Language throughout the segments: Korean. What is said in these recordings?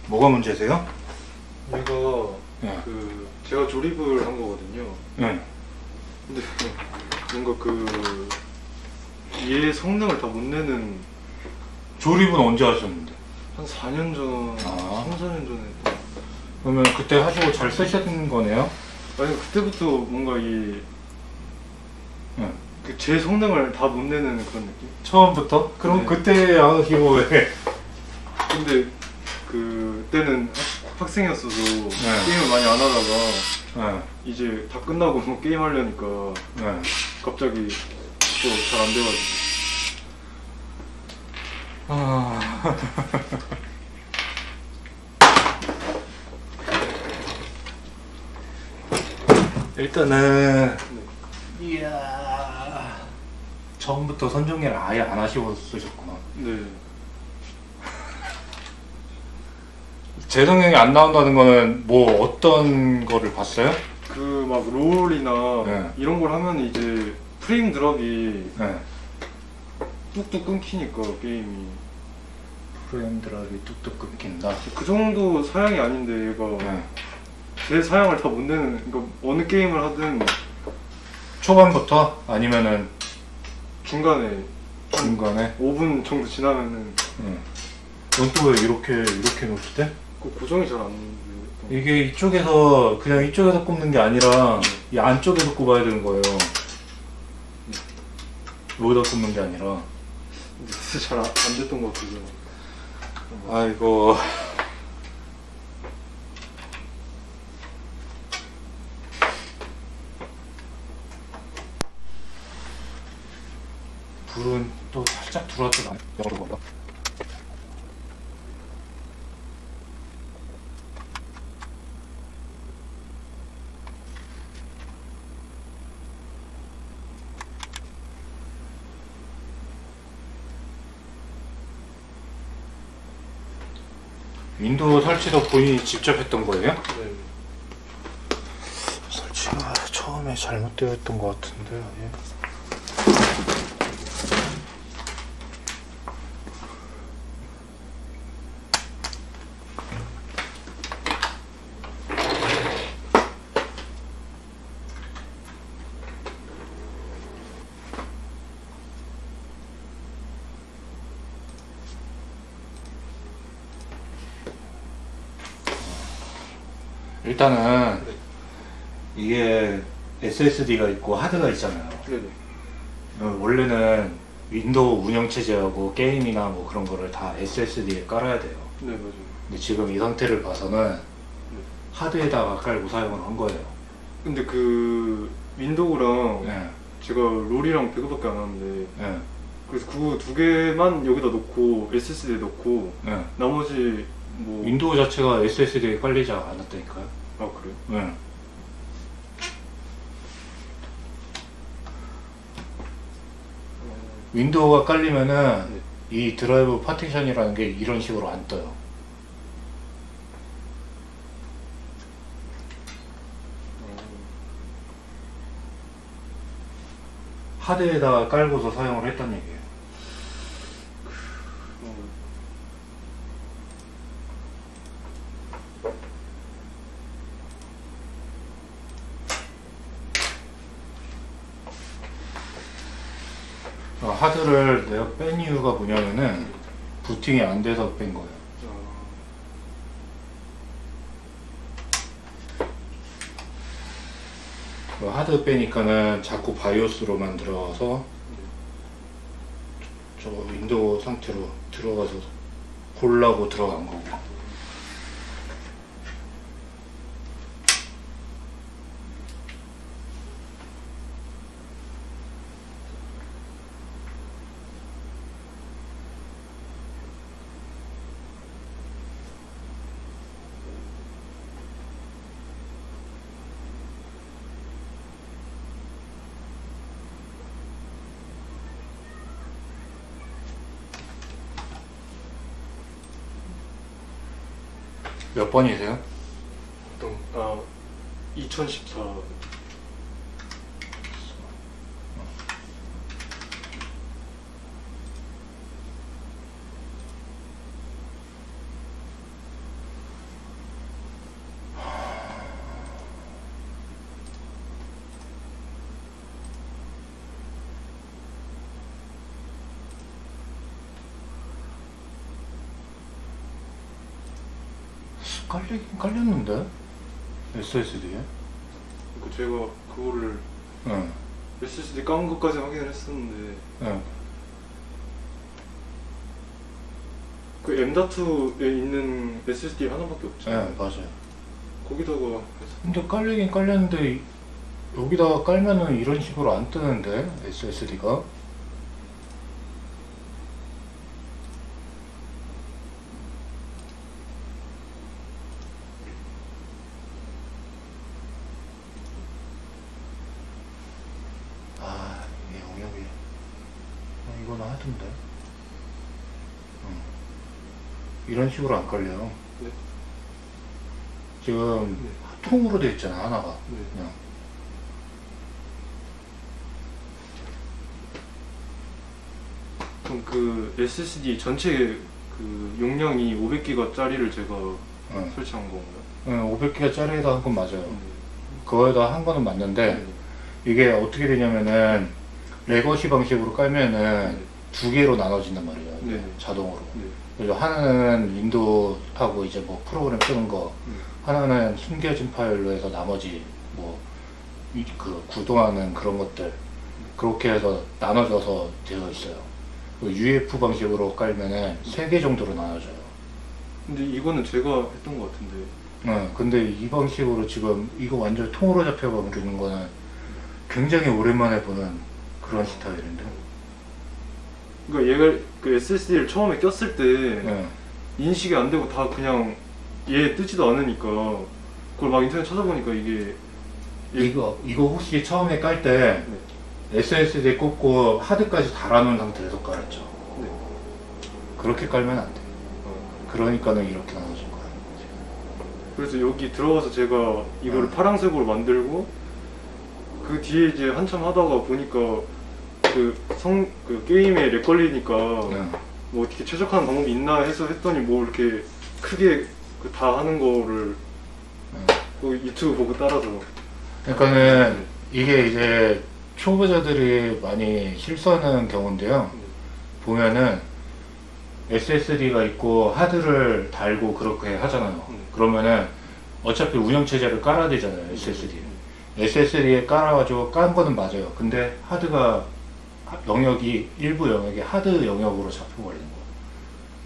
뭐가 문제세요? 얘가 네. 제가 조립을 한 거거든요. 네. 근데 뭔가 얘 성능을 다 못 내는. 조립은 언제 하셨는데? 한 4년 전, 3, 4년 전에. 그러면 그때 하시고 잘 쓰셨는 거네요? 아니 그때부터 뭔가 제 성능을 다 못 내는 그런 느낌? 처음부터? 그럼 네. 그때 하시고 왜? 근데 그때는 학생이었어서 게임을 많이 안 하다가 이제 다 끝나고 뭐 게임 하려니까 갑자기 또 잘 안 돼가지고. 일단은 이야, 처음부터 선종계를 아예 안 하시고 쓰셨구나. 네. 재성능이 안 나온다는 거는 뭐 어떤 거를 봤어요? 막 롤이나 네. 이런 걸 하면 이제 프레임 드랍이 네. 뚝뚝 끊기니까 게임이. 프레임 드랍이 뚝뚝 끊긴다. 그 정도 사양이 아닌데 얘가 제 사양을 다 못 내는. 그러니까 어느 게임을 하든 초반부터? 아니면은 중간에 5분 정도 지나면은. 넌 또 왜 이렇게 놓지 돼? 고정이 잘 안 돼. 이게 이쪽에서 그냥 이쪽에서 꼽는 게 아니라 이 안쪽에서 꼽아야 되는 거예요. 여기다 꼽는 게 아니라. 잘 안 됐던 것 같아요. 아이고. 불은 또 살짝 들어왔더라. 열어봐봐. 윈도우 설치도 본인이 직접 했던 거예요? 네. 설치가 처음에 잘못되어 있던 것 같은데. 일단은 이게 SSD가 있고 하드가 있잖아요. 네네. 원래는 윈도우 운영체제하고 게임이나 뭐 그런 거를 다 SSD에 깔아야 돼요. 네, 맞아요. 근데 지금 이 상태를 봐서는 하드에다가 깔고 사용을 한 거예요. 근데 윈도우랑 네. 제가 롤이랑 배그밖에 안 하는데, 네. 그래서 그거 두 개만 여기다 놓고 SSD에 넣고 네. 나머지 뭐. 윈도우 자체가 SSD에 깔리지 않았다니까요. 아, 그래요? 네. 윈도우가 깔리면은 이 드라이브 파티션이라는 게 이런 식으로 안 떠요. 하드에다가 깔고서 사용을 했다는 얘기예요. 하드를 내가 뺀 이유가 뭐냐면은 부팅이 안 돼서 뺀 거예요. 하드 빼니까는 자꾸 바이오스로만 들어가서 저 윈도우 상태로 들어가서 보려고 들어간 거고. 몇 번이세요? 2014. 깔리긴 깔렸는데? SSD에? 그러니까 제가 그거를 SSD 까는 것까지 확인을 했었는데 그 M.2에 있는 SSD 하나밖에 없잖아요. 네, 맞아요. 거기다가 근데 깔리긴 깔렸는데 여기다가 깔면은 이런 식으로 안 뜨는데 SSD가? 아, 이게 영역이 이거는 하던데. 이런 식으로 안 깔려요. 네. 지금 통으로 돼 있잖아, 하나가. 그냥. 그럼 그 SSD 전체 그 용량이 500기가짜리를 제가 설치한 건가요? 500기가짜리에다 한 건 맞아요. 그거에다 한 거는 맞는데 이게 어떻게 되냐면은 레거시 방식으로 깔면은 두 개로 나눠진단 말이에요. 자동으로. 그래서 하나는 윈도우하고 이제 뭐 프로그램 쓰는 거, 하나는 숨겨진 파일로 해서 나머지 뭐 그 구동하는 그런 것들 그렇게 해서 나눠져서 되어 있어요. UEF 방식으로 깔면은 3개 정도로 나눠져요. 근데 이거는 제가 했던 것 같은데. 근데 이 방식으로 지금 이거 완전 통으로 잡혀버리는 거는 굉장히 오랜만에 보는 그런 스타일인데. 그러니까 얘가 그 SSD를 처음에 꼈을 때 인식이 안 되고 다 그냥 얘 뜨지도 않으니까 그걸 막 인터넷 찾아보니까 이거 혹시 처음에 깔 때 SSD 꽂고 하드까지 달아놓은 상태에서 깔았죠? 네. 그렇게 깔면 안 돼. 그러니까는 이렇게 나눠진 거야. 그래서 여기 들어가서 제가 이거를 파란색으로 만들고 그 뒤에 이제 한참 하다가 보니까 그 게임에 렉 걸리니까 뭐 어떻게 최적화하는 방법이 있나 해서 했더니 뭐 이렇게 크게 다 하는 거를 그 유튜브 보고 따라서. 그러니까는 이게 이제 초보자들이 많이 실수하는 경우인데요. 보면은 SSD가 있고 하드를 달고 그렇게 하잖아요. 그러면은 어차피 운영체제를 깔아야 되잖아요. SSD에 깔아가지고 깐 거는 맞아요. 근데 하드가 일부 영역이 하드 영역으로 잡혀버리는 거예요.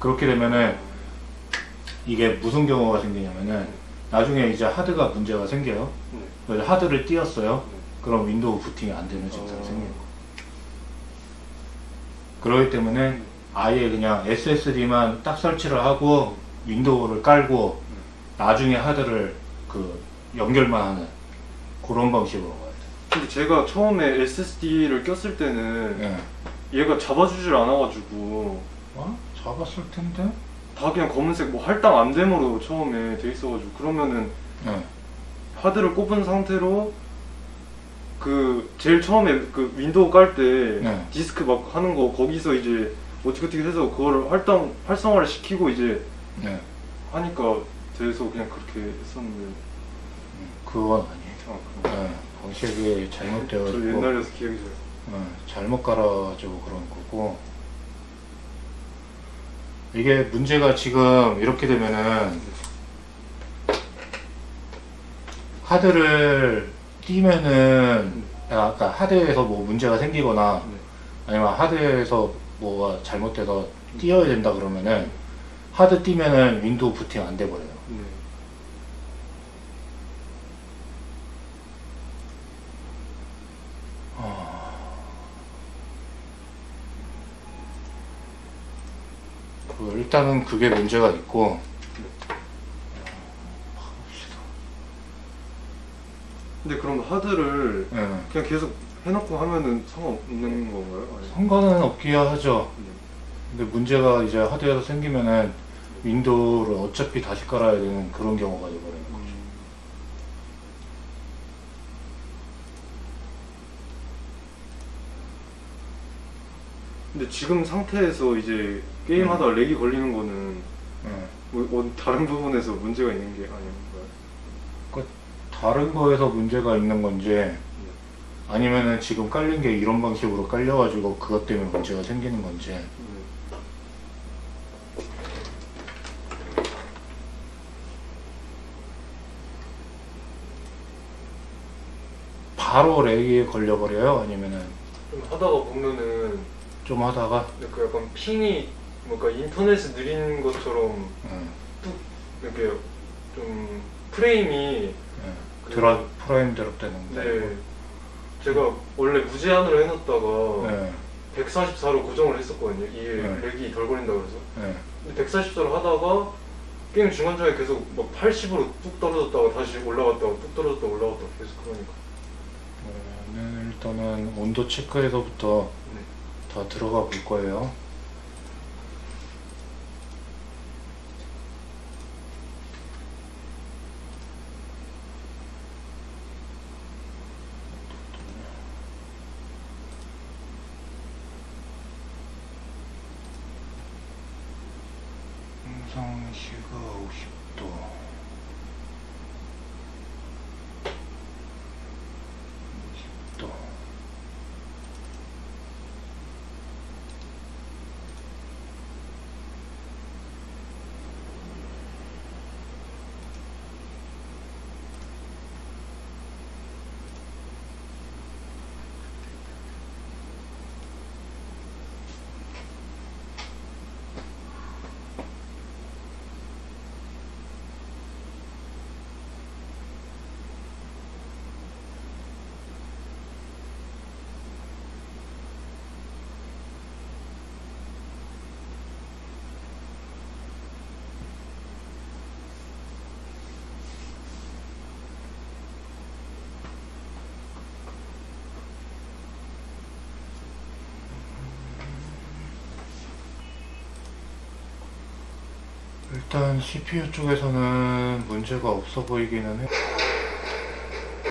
그렇게 되면은 이게 무슨 경우가 생기냐면은 나중에 이제 하드가 문제가 생겨요. 그래서 하드를 띄웠어요. 그럼 윈도우 부팅이 안 되는 증상이 생기는 거예요. 그렇기 때문에 아예 그냥 SSD만 딱 설치를 하고 윈도우를 깔고 나중에 하드를 연결만 하는 그런 방식으로 가야 돼요. 근데 제가 처음에 SSD를 꼈을 때는 얘가 잡아주질 않아가지고 잡았을 텐데? 다 그냥 검은색 뭐 할당 안 됨으로 처음에 돼 있어가지고 그러면은 하드를 꼽은 상태로 제일 처음에 윈도우 깔 때 디스크 막 하는 거 거기서 이제 어떻게 해서 그거를 활성화를 시키고 이제 하니까 돼서 그냥 그렇게 했었는데 그건 아니에요. 방식이 잘못되어서 저 옛날이라서 기억이 잘 잘못 깔아가지고 그런 거고, 이게 문제가 지금 이렇게 되면은 하드를 띄면은 아까 하드에서 뭐 문제가 생기거나 아니면 하드에서 뭐가 잘못돼서 띄어야 된다 그러면은 하드 띄면은 윈도우 부팅 안 돼 버려요. 일단은 그게 문제가 있고, 근데 그럼 하드를 그냥 계속 해놓고 하면은 상관없는 건가요? 상관은 없기야 하죠. 근데 문제가 이제 하드에서 생기면은 윈도우를 어차피 다시 깔아야 되는 그런 경우가 돼버리는 거죠. 근데 지금 상태에서 이제 게임하다가 렉이 걸리는 거는 뭐 다른 부분에서 문제가 있는 게 아닌가요? 그러니까 다른 거에서 문제가 있는 건지 아니면은 지금 깔린 게 이런 방식으로 깔려가지고 그것 때문에 문제가 생기는 건지. 바로 렉이 걸려버려요? 아니면은 좀 하다가 보면은 좀 하다가 그 약간 핑이 뭔가 인터넷이 느린 것처럼 뚝 이렇게 좀 프레임이 프레임 드롭되는 거. 네. 제가 원래 무제한으로 해놨다가 144로 고정을 했었거든요. 이게 렉이 덜 걸린다 그래서. 근데 144로 하다가 게임 중간중간에 계속 막 80으로 뚝 떨어졌다가 다시 올라갔다가 뚝 떨어졌다가 올라갔다가 계속 그러니까. 일단은 온도 체크에서부터 다 들어가 볼 거예요. 평상시가 50도. 일단 CPU 쪽에서는 문제가 없어 보이기는 해.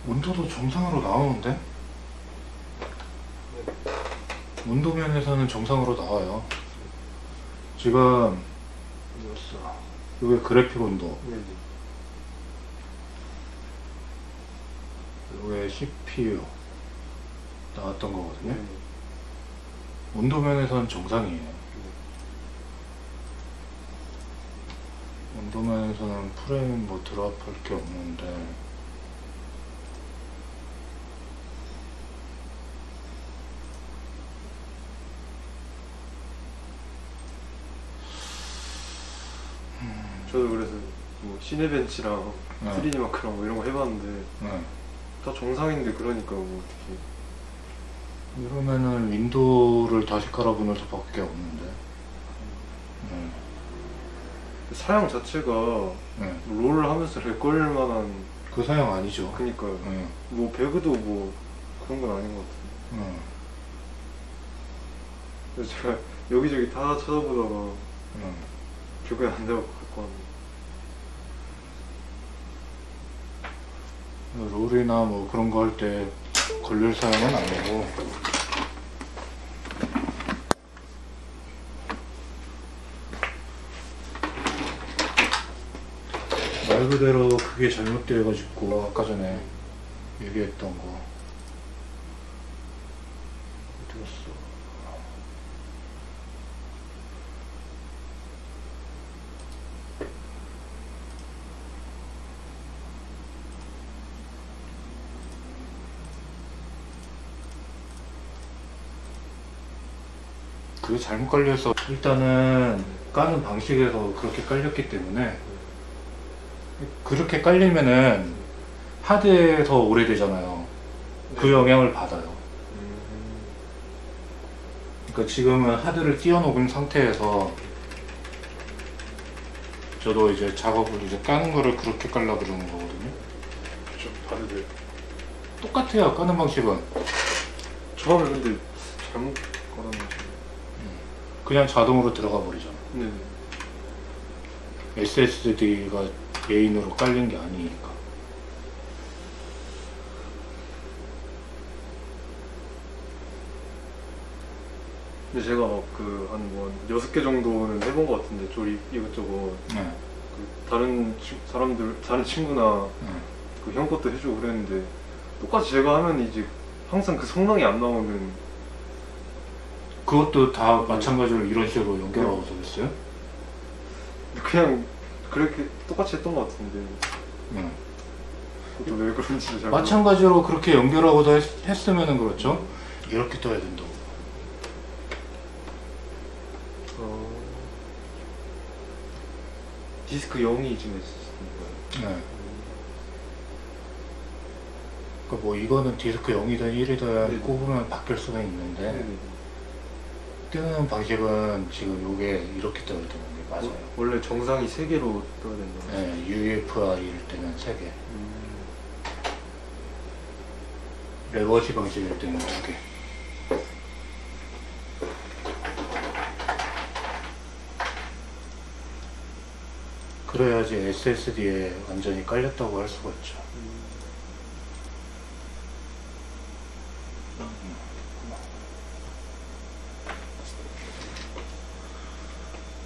온도도 정상으로 나오는데? 온도 면에서는 정상으로 나와요. 지금 이게 그래픽 온도, 이게 CPU 나왔던 거거든요. 온도 면에서는 정상이에요. 온도면에서는 프레임 뭐 드랍할 게 없는데 저도 그래서 뭐 시네벤치랑 3D 마크랑 뭐 이런 거 해봤는데 다 정상인데 그러니까 뭐 어떻게 이러면은 윈도우를 다시 깔아보는 수밖에 없는데 사양 자체가 롤을 하면서 렉 걸릴 만한 그 사양 아니죠. 그니까요. 뭐 배그도 뭐 그런 건 아닌 것 같아요. 그래서 제가 여기저기 다 찾아보다가 결국에 안 돼갖고 갖고 왔는데 롤이나 뭐 그런 거 할 때 걸릴 사양은 아니고 말 그대로 그게 잘못되어가지고 아까 전에 얘기했던 거 어디 갔어? 그게 잘못 깔려서 일단은 까는 방식에서 그렇게 깔렸기 때문에 그렇게 깔리면은 하드에 더 오래되잖아요. 그 영향을 받아요. 그러니까 지금은 하드를 띄워놓은 상태에서 저도 이제 작업을 이제 까는 거를 그렇게 깔라 그러는 거거든요. 그렇죠. 다르게 똑같아요. 까는 방식은. 처음에 근데 잘못 깔았나? 그냥 자동으로 들어가 버리잖아. 네. SSD가 메인으로 깔린 게 아니니까. 근데 제가 막 그 한 뭐 6개 정도는 해본 것 같은데 조립 이것저것 그 다른 다른 친구나 그 형 것도 해주고 그랬는데 똑같이 제가 하면 이제 항상 그 성능이 안 나오면 그것도 다 마찬가지로 이런 식으로 연결하고서 했어요? 그냥 그렇게 똑같이 했던 것 같은데 저도 왜 그런지 잘 마찬가지로 그렇게 연결하고도 했으면은 그렇죠. 이렇게 떠야 된다고. 디스크 0이 지금 있었던 거예요? 네. 그러니까 뭐 이거는 디스크 0이든 1이든 꼽으면 바뀔 수가 있는데 뜨는 방식은 지금 요게 이렇게 떠야 되는 게 맞아요. 원래 정상이 3개로 떠야 된다. 네, UEFI일 때는 3개. 레거시 방식일 때는 2개. 그래야지 SSD에 완전히 깔렸다고 할 수가 있죠.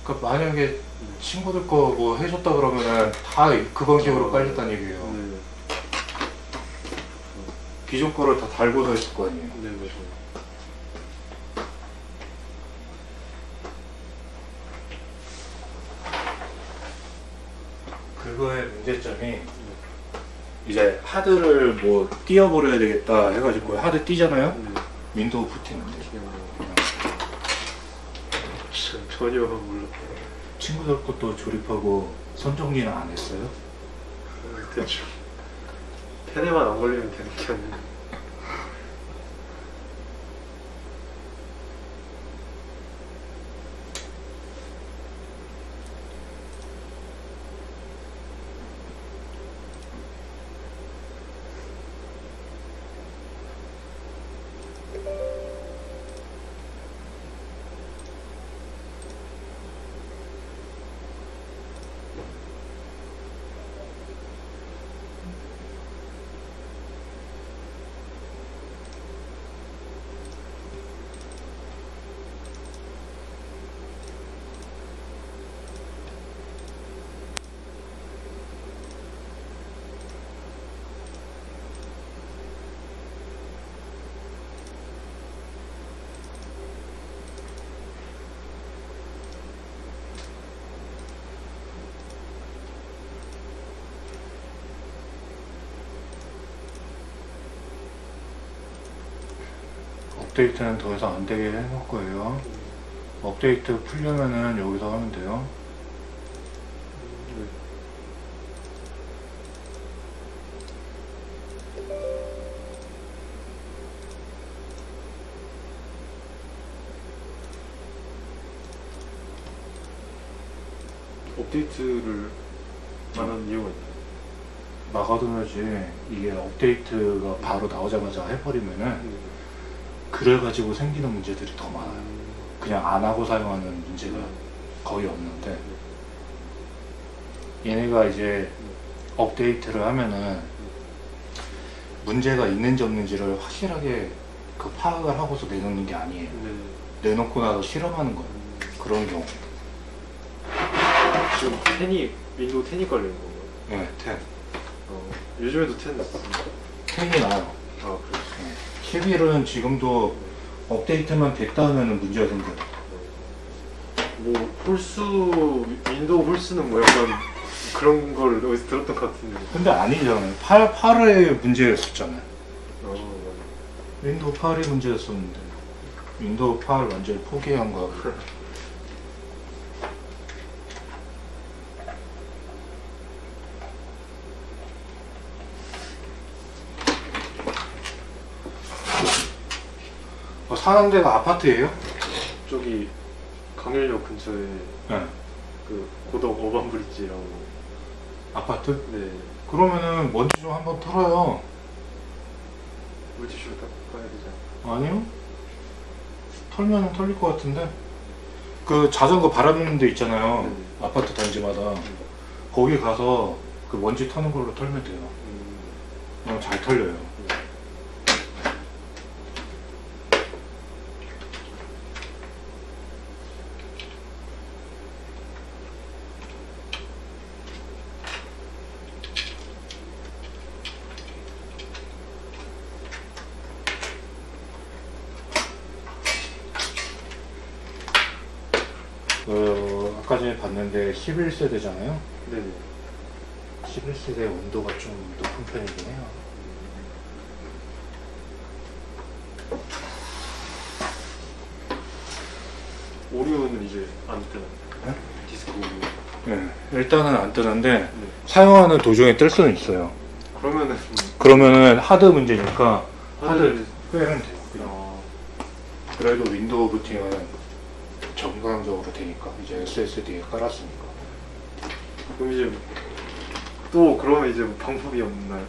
그러니까 만약에 친구들 거 뭐 해줬다 그러면은 다 그 방식으로 깔렸다는 얘기예요. 네. 기존 거를 다 달고서 했을 거 아니에요. 네, 맞아요. 그거의 문제점이 이제 하드를 뭐 띄워버려야 되겠다 해가지고 하드 띄잖아요. 윈도우 부팅인데 전혀 몰라. 친구들 것도 조립하고 선정리는 안 했어요? 대충 펜에만 안 걸리면 되는 게 아니에요. 업데이트는 더 이상 안 되게 해놓을 거예요. 업데이트 풀려면은 여기서 하면 돼요. 업데이트를 안 하는 이유가 있나요? 막아둬야지. 이게 업데이트가 바로 나오자마자 해버리면은 그래가지고 생기는 문제들이 더 많아요. 그냥 안 하고 사용하는 문제가 거의 없는데 얘네가 이제 업데이트를 하면은 문제가 있는지 없는지를 확실하게 그 파악을 하고서 내놓는 게 아니에요. 내놓고 나서 실험하는 거예요. 그런 경우. 지금 윈도우 10이 걸리는 건가요? 네, 10. 요즘에도 10 있습니다. 10이 나와요. 아, 그렇죠. 11은 지금도 업데이트만 됐다 하면 문제가 생겨요. 뭐 윈도우 홀수는 뭐 약간 그런 걸 어디서 들었던 것 같은데. 근데 아니잖아요. 8의 문제였었잖아요. 맞아요. 윈도우 8이 문제였었는데 윈도우 8 완전히 포기한 거고. 사는 데가 아파트예요? 저기 강일역 근처에 네. 그 고덕 어반브릿지라고. 아파트? 네. 그러면은 먼지 좀 한번 털어요. 물티슈로 닦아야 되지 않나? 아니요? 털면은 털릴 것 같은데. 그 자전거 바라보는 데 있잖아요. 아파트 단지마다. 거기 가서 그 먼지 터는 걸로 털면 돼요. 그냥 잘 털려요. 아까 전에 봤는데 11세대잖아요. 네네. 11세대 온도가 좀 높은 편이긴 해요. 오류는 이제 안 뜨나요? 네? 디스크 오류. 네, 일단은 안 뜨는데 사용하는 도중에 뜰 수는 있어요. 그러면은 하드 문제니까 하드 빼면 돼요. 그냥. 그래도 윈도우 부팅은 정상적으로 되니까 이제 SSD에 깔았으니까. 그럼 이제 또 그러면 이제 뭐 방법이 없나요?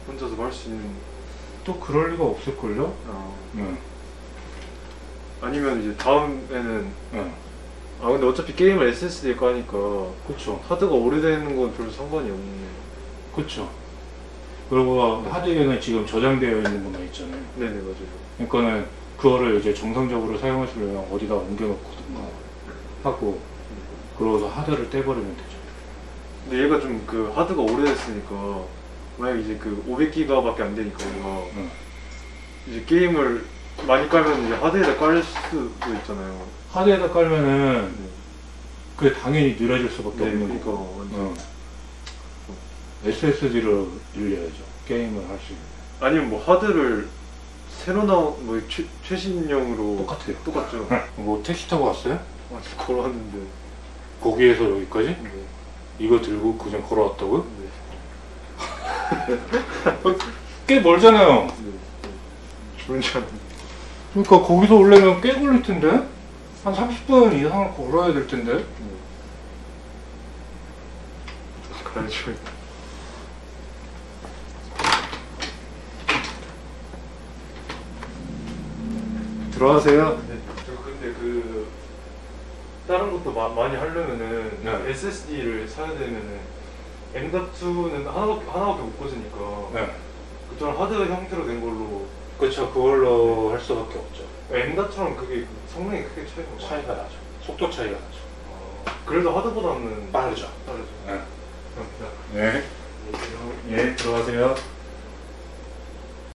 혼자서 할 수 있는. 또 그럴 리가 없을걸요? 아니면 이제 다음에는 네. 근데 어차피 게임을 SSD에 까니까 그쵸. 하드가 오래되는 건 별로 상관이 없네. 그쵸. 그리고 하드에는 지금 저장되어 있는 것만 있잖아요. 네네 맞아요. 그러니까는 그거를 이제 정상적으로 사용하시려면 어디다 옮겨놓거든가 하고 그러고서 하드를 떼버리면 되죠. 근데 얘가 좀 그 하드가 오래됐으니까 만약 이제 그 500기가밖에 안 되니까 얘가 이제 게임을 많이 깔면 이제 하드에다 깔 수도 있잖아요. 하드에다 깔면은 그게 당연히 느려질 수밖에 없는 그러니까 거고. SSD로 늘려야죠. 게임을 할 수 있는. 아니면 뭐 하드를 새로 나온 뭐 최신형으로 똑같죠. 뭐 택시 타고 왔어요? 걸어왔는데 거기에서 여기까지? 네. 이거 들고 그냥 걸어왔다고요? 네. 꽤 멀잖아요. 네. 좋은 줄 알았는데. 그러니까 거기서 오려면 꽤 걸릴 텐데? 한 30분 이상 걸어야 될 텐데? 가야죠. 들어가세요. 네. 저 근데 그 다른 것도 많이 하려면은 네. SSD를 사야 되면은 M.2는 하나밖에 못 꽂으니까 네. 그처럼 하드 형태로 된 걸로. 그쵸, 그걸로 할 수밖에 없죠. M.2랑 그게 성능이 크게 차이가 나죠. 속도 차이가 나죠. 그래도 하드보다는 빠르죠. 빠르죠. 네. 감사합니다. 네. 예, 들어가세요.